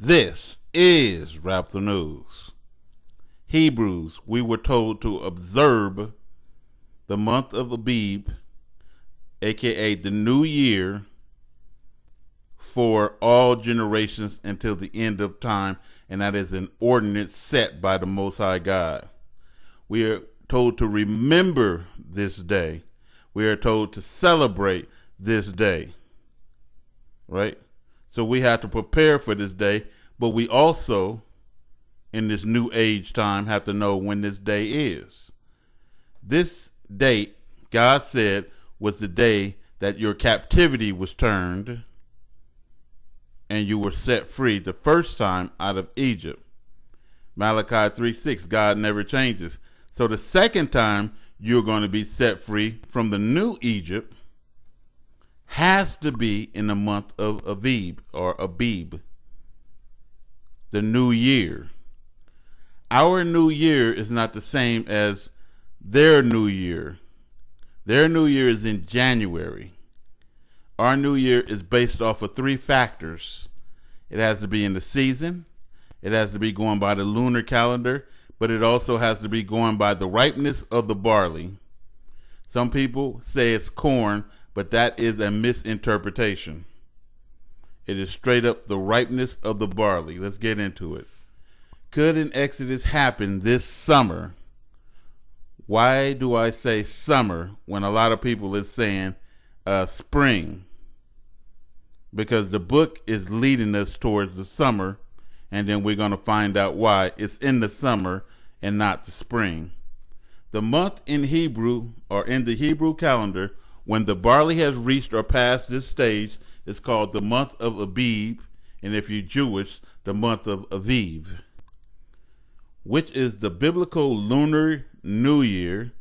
This is Rap the News. Hebrews, we were told to observe the month of Abib, aka the new year, for all generations until the end of time, and that is an ordinance set by the Most High God. We are told to remember this day. We are told to celebrate this day, right? So we have to prepare for this day, but we also, in this new age time, have to know when this day is. This date, God said, was the day that your captivity was turned and you were set free the first time out of Egypt. Malachi 3:6, God never changes. So the second time you're going to be set free from the new Egypt has to be in the month of Abib, or Abib, the new year. Our new year is not the same as their new year. Their new year is in January. Our new year is based off of 3 factors. It has to be in the season, it has to be going by the lunar calendar, but it also has to be going by the ripeness of the barley. Some people say it's corn, but that is a misinterpretation. It is straight up the ripeness of the barley. Let's get into it. Could an Exodus happen this summer? Why do I say summer when a lot of people is saying spring? Because the book is leading us towards the summer, and then we're going to find out why it's in the summer and not the spring. The month in Hebrew, or in the Hebrew calendar, when the barley has reached or passed this stage, is called the month of Abib, and if you're Jewish, the month of Aviv, which is the biblical lunar new year.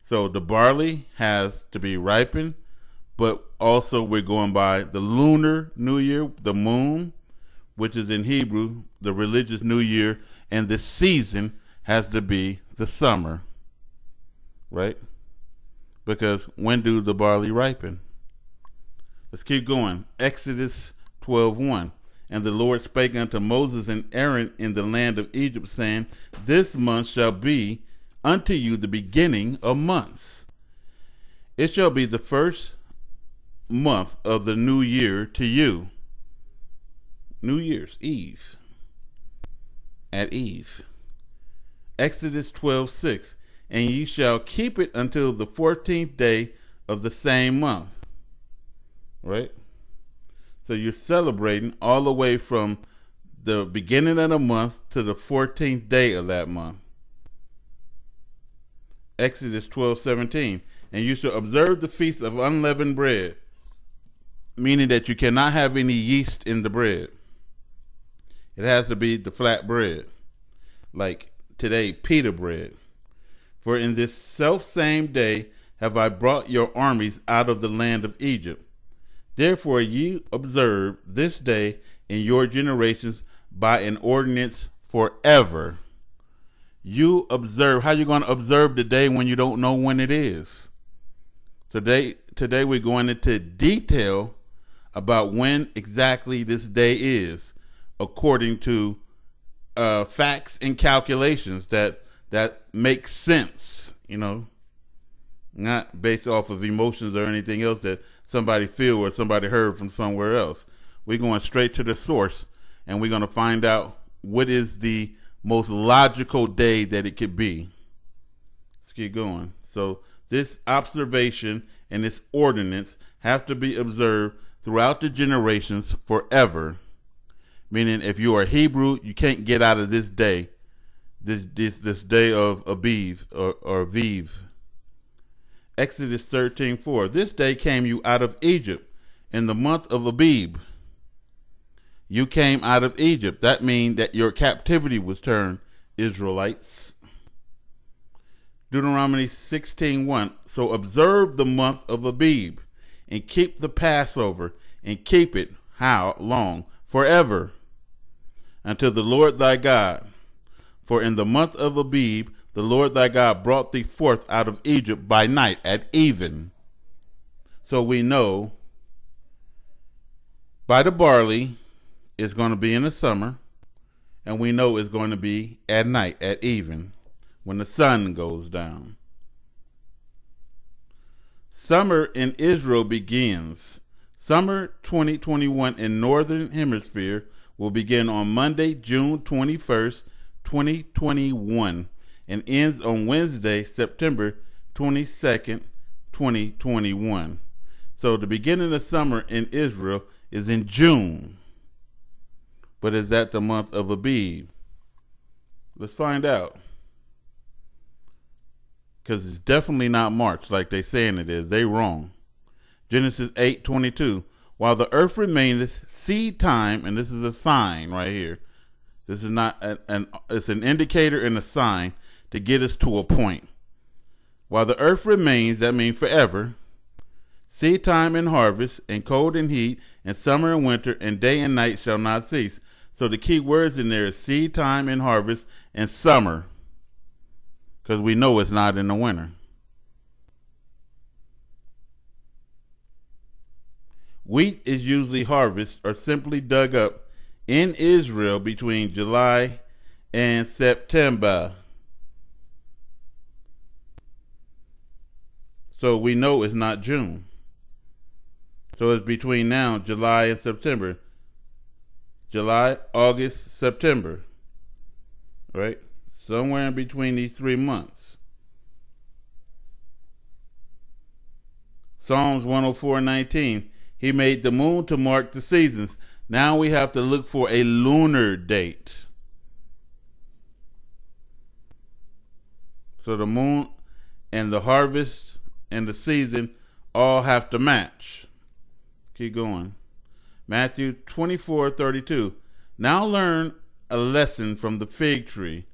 So the barley has to be ripened, but also we're going by the lunar new year, the moon, which is in Hebrew, the religious new year, and the season has to be the summer, right? Because when do the barley ripen? Let's keep going. Exodus 12:1. And the Lord spake unto Moses and Aaron in the land of Egypt, saying, This month shall be unto you the beginning of months. It shall be the first month of the new year to you. New Year's Eve. At Eve. Exodus 12:6. And ye shall keep it until the 14th day of the same month. Right? So you're celebrating all the way from the beginning of the month to the 14th day of that month. Exodus 12:17. And you shall observe the feast of unleavened bread, meaning that you cannot have any yeast in the bread. It has to be the flat bread, like today, pita bread. For in this selfsame day have I brought your armies out of the land of Egypt. Therefore ye observe this day in your generations by an ordinance forever. You observe. How you going to observe the day when you don't know when it is? Today we're going into detail about when exactly this day is, according to facts and calculations that make sense, not based off of emotions or anything else that somebody feel or somebody heard from somewhere else. We're going straight to the source, and we're going to find out what is the most logical day that it could be. Let's keep going. So this observation and this ordinance have to be observed throughout the generations forever. Meaning, if you are Hebrew, you can't get out of this day, this day of Abib or Aviv. Exodus 13:4. This day came you out of Egypt in the month of Abib. You came out of Egypt. That means that your captivity was turned, Israelites. Deuteronomy 16:1. So observe the month of Abib and keep the Passover, and keep it how long? Forever, until the Lord thy God. For in the month of Abib the Lord thy God brought thee forth out of Egypt by night at even. So we know by the barley it's going to be in the summer, and we know it's going to be at night, at even, when the sun goes down. Summer in Israel begins. Summer 2021 in Northern Hemisphere will begin on Monday, June 21st, 2021, and ends on Wednesday, September 22nd, 2021. So the beginning of summer in Israel is in June. But is that the month of Abib? Let's find out. Because it's definitely not March like they saying it is. They wrong. Genesis 8:22. While the earth remaineth seed time, and this is a sign right here. This is not it's an indicator and a sign to get us to a point. While the earth remains, that means forever. Seed time and harvest, and cold and heat, and summer and winter, and day and night shall not cease. So the key words in there is seed time and harvest and summer. Because we know it's not in the winter. Wheat is usually harvested or simply dug up in Israel between July and September. So we know it's not June. So it's between now, July and September. July, August, September. Right? Somewhere in between these 3 months. Psalms 104:19. He made the moon to mark the seasons. Now we have to look for a lunar date. So the moon and the harvest and the season all have to match. Keep going. Matthew 24:32. Now learn a lesson from the fig tree.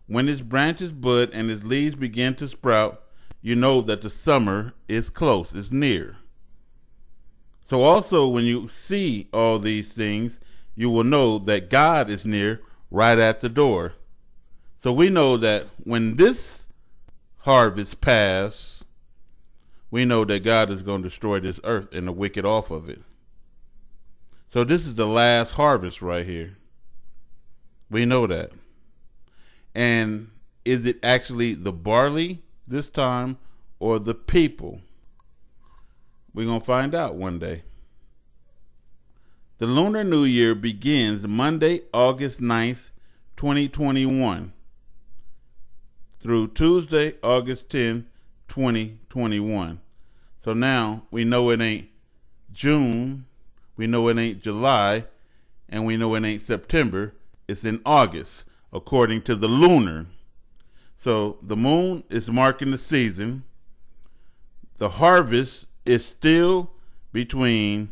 When its branches bud and its leaves begin to sprout, you know that the summer is close, is near. So also when you see all these things, you will know that God is near, right at the door. So we know that when this harvest passes, we know that God is going to destroy this earth and the wicked off of it. So this is the last harvest right here. We know that. And is it actually the barley this time or the people? We're going to find out one day. The Lunar New Year begins Monday, August 9th, 2021 through Tuesday, August 10th, 2021. So now we know it ain't June, we know it ain't July, and we know it ain't September. It's in August, according to the lunar. So the moon is marking the season. The harvest is still between,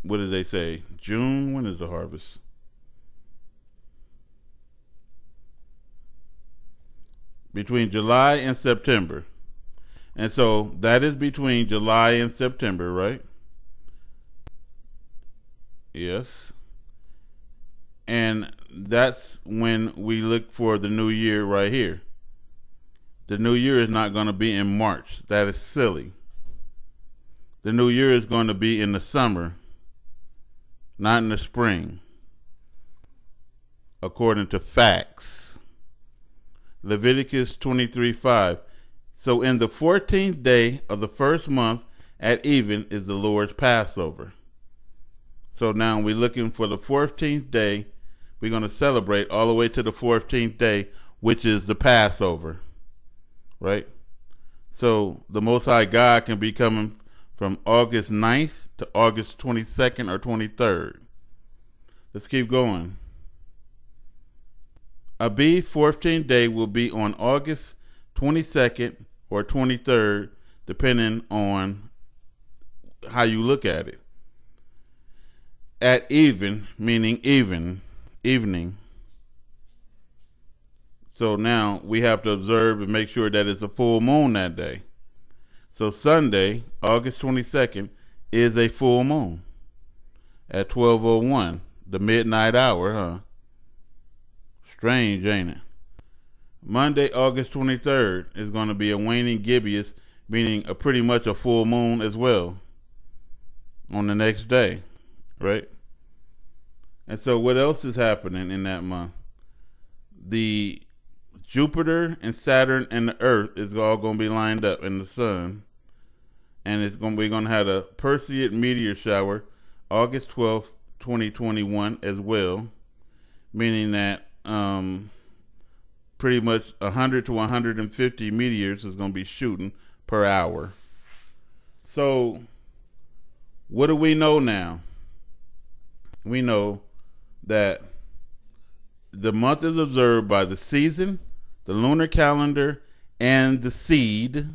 what did they say? June? When is the harvest? Between July and September. And so that is between July and September, right? Yes. And that's when we look for the new year right here. The new year is not going to be in March. That is silly. The new year is going to be in the summer, not in the spring, according to facts. Leviticus 23:5. So in the 14th day of the first month at even is the Lord's Passover. So now we're looking for the 14th day. We're going to celebrate all the way to the 14th day, which is the Passover. Right? So the Most High God can be coming from August 9th to August 22nd or 23rd. Let's keep going. Abib 14th day will be on August 22nd or 23rd, depending on how you look at it. At even, meaning evening. So now we have to observe and make sure that it's a full moon that day. So Sunday, August 22nd, is a full moon at 12:01, the midnight hour, huh? Strange, ain't it? Monday, August 23rd, is going to be a waning gibbous, meaning pretty much a full moon as well on the next day, right? And so what else is happening in that month? The Jupiter and Saturn and the Earth is all going to be lined up in the sun. And we're going to have a Perseid meteor shower August 12th, 2021 as well, meaning that pretty much 100 to 150 meteors is going to be shooting per hour. So what do we know now? We know that the month is observed by the season, the lunar calendar, and the seed,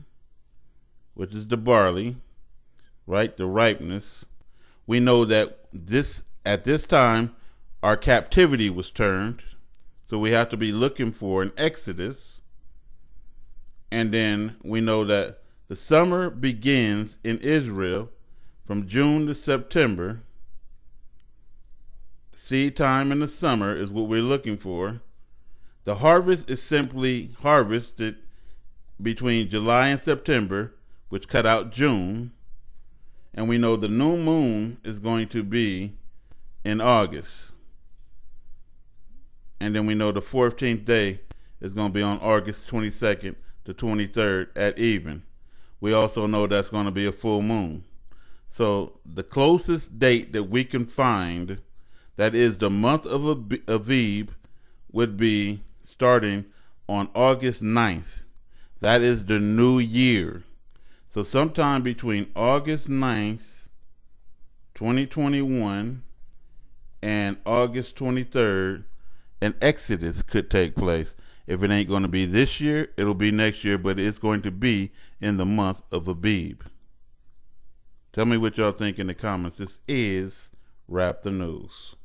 which is the barley, right? The ripeness. We know that at this time our captivity was turned, so we have to be looking for an exodus. And then we know that the summer begins in Israel from June to September. Seed time in the summer is what we're looking for. The harvest is simply harvested between July and September, which cut out June. And we know the new moon is going to be in August. And then we know the 14th day is going to be on August 22nd to 23rd at even. We also know that's going to be a full moon. So the closest date that we can find that is the month of Abib would be starting on August 9th. That is the new year. So sometime between August 9th, 2021 and August 23rd, an exodus could take place. If it ain't going to be this year, it'll be next year, but it's going to be in the month of Abib. Tell me what y'all think in the comments. This is Wrap the News.